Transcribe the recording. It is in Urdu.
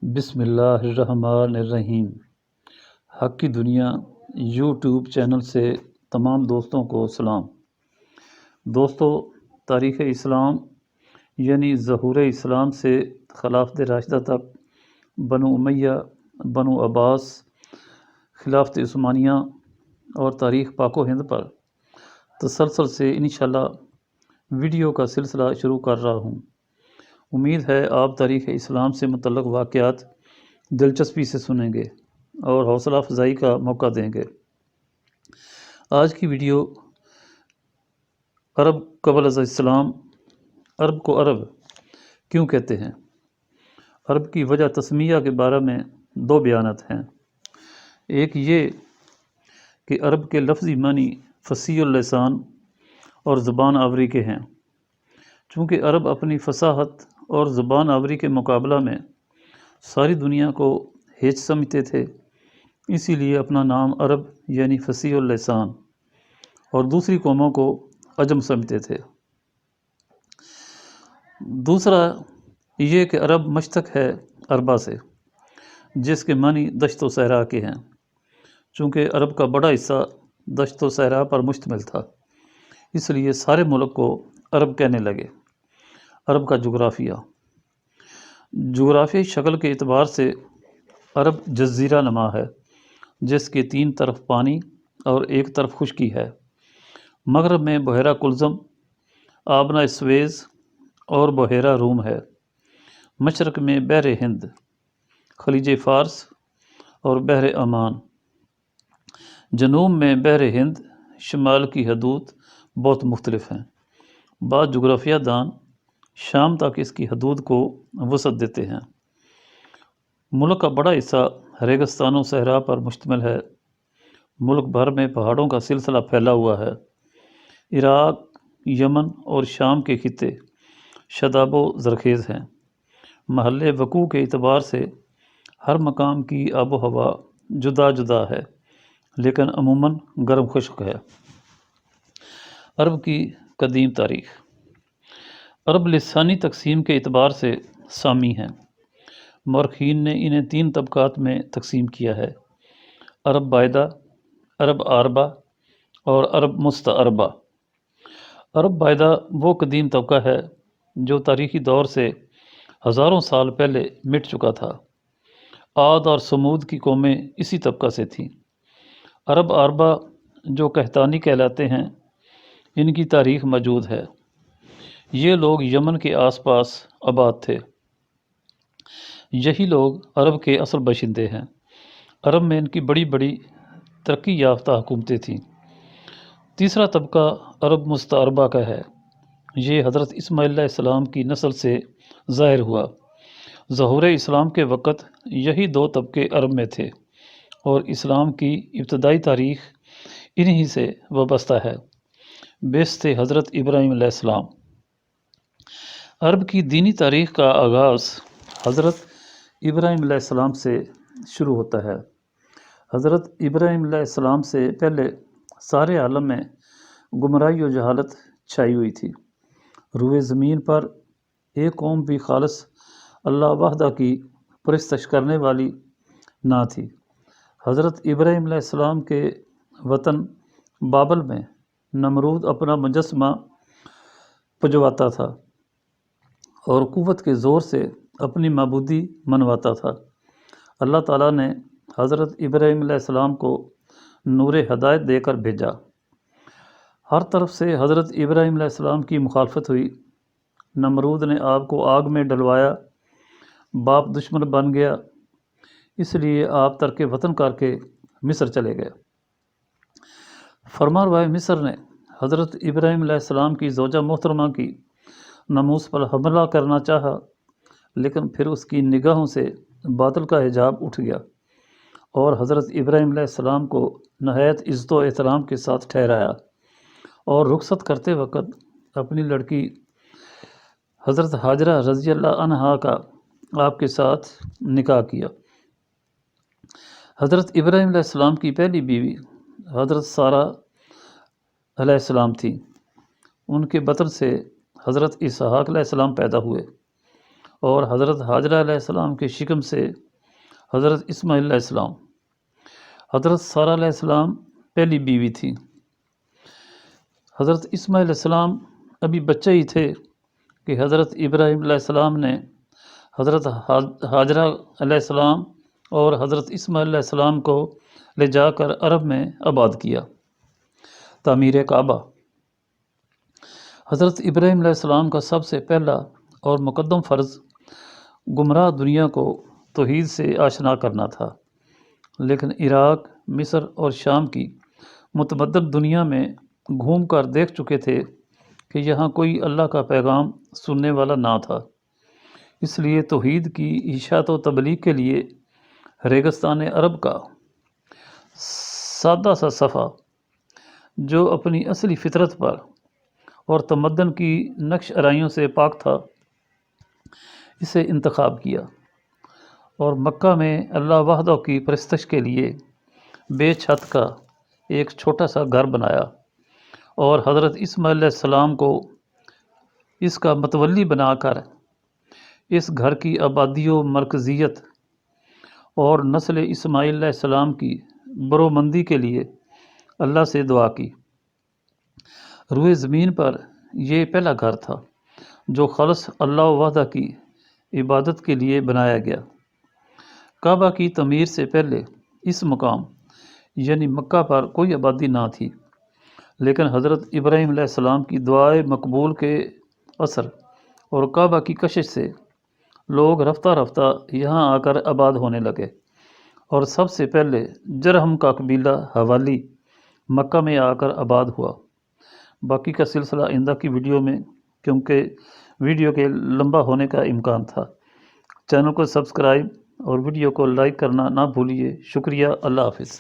بسم اللہ الرحمن الرحیم۔ حق کی دنیا یوٹیوب چینل سے تمام دوستوں کو سلام۔ دوستو، تاریخ اسلام یعنی ظہور اسلام سے خلافت راشدہ تک بنو امیہ، بنو عباس، خلافت عثمانیہ اور تاریخ پاک و ہند پر تسلسل سے انشاءاللہ ویڈیو کا سلسلہ شروع کر رہا ہوں۔ امید ہے آپ تاریخ اسلام سے متعلق واقعات دلچسپی سے سنیں گے اور حوصلہ افزائی کا موقع دیں گے۔ آج کی ویڈیو عرب قبل از اسلام، عرب کو عرب کیوں کہتے ہیں، عرب کی وجہ تسمیہ کے بارے میں دو بیانات ہیں۔ ایک یہ کہ عرب کے لفظی معنی فصیح اللسان اور زبان آوری کے ہیں۔ چونکہ عرب اپنی فصاحت اور زبان آوری کے مقابلہ میں ساری دنیا کو ہیچ سمجھتے تھے، اسی لیے اپنا نام عرب یعنی فصیح اللسان اور دوسری قوموں کو عجم سمجھتے تھے۔ دوسرا یہ کہ عرب مشتق ہے عربہ سے، جس کے معنی دشت و صحرا کے ہیں۔ چونکہ عرب کا بڑا حصہ دشت و صحرا پر مشتمل تھا، اس لیے سارے ملک کو عرب کہنے لگے۔ عرب کا جغرافیائی شکل کے اعتبار سے عرب جزیرہ نما ہے، جس کے 3 طرف پانی اور ایک طرف خشکی ہے۔ مغرب میں بحیرہ کلزم، آبنہ سویز اور بحیرہ روم ہے۔ مشرق میں بحر ہند، خلیج فارس اور بحر عمان۔ جنوب میں بحر ہند، شمال کی حدود بہت مختلف ہیں۔ بعض جغرافیہ دان شام تک اس کی حدود کو وسعت دیتے ہیں۔ ملک کا بڑا حصہ ریگستان و صحرا پر مشتمل ہے۔ ملک بھر میں پہاڑوں کا سلسلہ پھیلا ہوا ہے۔ عراق، یمن اور شام کے خطے شاداب و زرخیز ہیں۔ محل وقوع کے اعتبار سے ہر مقام کی آب و ہوا جدا جدا ہے، لیکن عموماً گرم خشک ہے۔ عرب کی قدیم تاریخ۔ عرب لسانی تقسیم کے اعتبار سے سامی ہیں۔ مورخین نے انہیں 3 طبقات میں تقسیم کیا ہے: عرب بائدہ، عرب عاربہ اور عرب مستعربہ۔ عرب بائدہ وہ قدیم طبقہ ہے جو تاریخی دور سے ہزاروں سال پہلے مٹ چکا تھا۔ عاد اور سمود کی قومیں اسی طبقہ سے تھیں۔ عرب عاربہ جو قحطانی کہلاتے ہیں، ان کی تاریخ موجود ہے۔ یہ لوگ یمن کے آس پاس آباد تھے۔ یہی لوگ عرب کے اصل باشندے ہیں۔ عرب میں ان کی بڑی بڑی ترقی یافتہ حکومتیں تھیں۔ تیسرا طبقہ عرب مستعربہ کا ہے۔ یہ حضرت اسماعیل علیہ السلام کی نسل سے ظاہر ہوا۔ ظہور اسلام کے وقت یہی 2 طبقے عرب میں تھے اور اسلام کی ابتدائی تاریخ انہی سے وابستہ ہے، بعثت حضرت ابراہیم علیہ السلام۔ عرب کی دینی تاریخ کا آغاز حضرت ابراہیم علیہ السلام سے شروع ہوتا ہے۔ حضرت ابراہیم علیہ السلام سے پہلے سارے عالم میں گمراہی و جہالت چھائی ہوئی تھی۔ روئے زمین پر ایک قوم بھی خالص اللہ وحدہ کی پرستش کرنے والی نہ تھی۔ حضرت ابراہیم علیہ السلام کے وطن بابل میں نمرود اپنا مجسمہ پجواتا تھا اور قوت کے زور سے اپنی معبودی منواتا تھا۔ اللہ تعالیٰ نے حضرت ابراہیم علیہ السلام کو نور ہدایت دے کر بھیجا۔ ہر طرف سے حضرت ابراہیم علیہ السلام کی مخالفت ہوئی۔ نمرود نے آپ کو آگ میں ڈلوایا، باپ دشمن بن گیا، اس لیے آپ ترک وطن کر کے مصر چلے گئے۔ فرمانروائے مصر نے حضرت ابراہیم علیہ السلام کی زوجہ محترمہ کی ناموس پر حملہ کرنا چاہا، لیکن پھر اس کی نگاہوں سے باطل کا حجاب اٹھ گیا اور حضرت ابراہیم علیہ السلام کو نہایت عزت و احترام کے ساتھ ٹھہرایا اور رخصت کرتے وقت اپنی لڑکی حضرت ہاجرہ رضی اللہ عنہا کا آپ کے ساتھ نکاح کیا۔ حضرت ابراہیم علیہ السلام کی پہلی بیوی حضرت سارہ علیہ السلام تھی۔ ان کے بطن سے حضرت اسحاق علیہ السلام پیدا ہوئے اور حضرت حاجرہ علیہ السلام کے شکم سے حضرت اسماعیل علیہ السلام۔ حضرت سارہ علیہ السلام پہلی بیوی تھی۔ حضرت اسماعیل علیہ السلام ابھی بچے ہی تھے کہ حضرت ابراہیم علیہ السلام نے حضرت حاجرہ علیہ السلام اور حضرت اسماعیل علیہ السلام کو لے جا کر عرب میں آباد کیا۔ تعمیر کعبہ۔ حضرت ابراہیم علیہ السلام کا سب سے پہلا اور مقدم فرض گمراہ دنیا کو توحید سے آشنا کرنا تھا، لیکن عراق، مصر اور شام کی متمدن دنیا میں گھوم کر دیکھ چکے تھے کہ یہاں کوئی اللہ کا پیغام سننے والا نہ تھا۔ اس لیے توحید کی اشاعت و تبلیغ کے لیے ریگستان عرب کا سادہ سا صفحہ، جو اپنی اصلی فطرت پر اور تمدن کی نقش آرائیوں سے پاک تھا، اسے انتخاب کیا اور مکہ میں اللہ وحدہ کی پرستش کے لیے بے چھت کا ایک چھوٹا سا گھر بنایا اور حضرت اسماعیل علیہ السلام کو اس کا متولی بنا کر اس گھر کی آبادی و مرکزیت اور نسل اسماعیل علیہ السلام کی برومندی کے لیے اللہ سے دعا کی۔ روئے زمین پر یہ پہلا گھر تھا جو خالص اللہ وحدہ کی عبادت کے لیے بنایا گیا۔ کعبہ کی تعمیر سے پہلے اس مقام یعنی مکہ پر کوئی آبادی نہ تھی، لیکن حضرت ابراہیم علیہ السلام کی دعائے مقبول کے اثر اور کعبہ کی کشش سے لوگ رفتہ رفتہ یہاں آ کر آباد ہونے لگے، اور سب سے پہلے جرہم کا قبیلہ حوالی مکہ میں آ کر آباد ہوا۔ باقی کا سلسلہ آئندہ کی ویڈیو میں، کیونکہ ویڈیو کے لمبا ہونے کا امکان تھا۔ چینل کو سبسکرائب اور ویڈیو کو لائک کرنا نہ بھولیے۔ شکریہ۔ اللہ حافظ۔